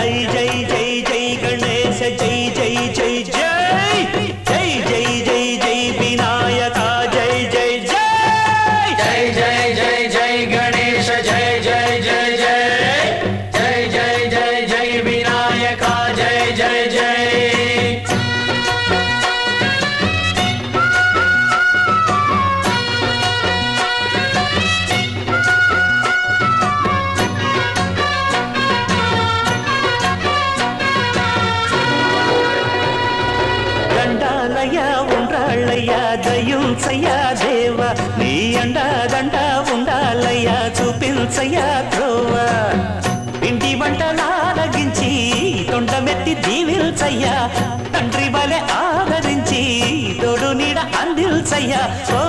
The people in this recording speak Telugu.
జై జై జై జై గణేశ జై జై జై జై జై జై జై జై వినాయక జై జై జై జై జై జై జై గణేశ జై జై జై జై జై జై జై జై వినాయక జై జై జై దండాలయ్యా ఉండ్రాళ్ళయ్యా దయుంచయ్యా దేవ నీ అండాదండ ఉండాలయ్యా చూపించయ్యా త్రోవ ఇంటి వంటలాలగించి తొండమెత్తి దీవిల్చయ్యా తండ్రి వలె ఆదరించి తోడు నీడ అందిల్చయ్యా ఓ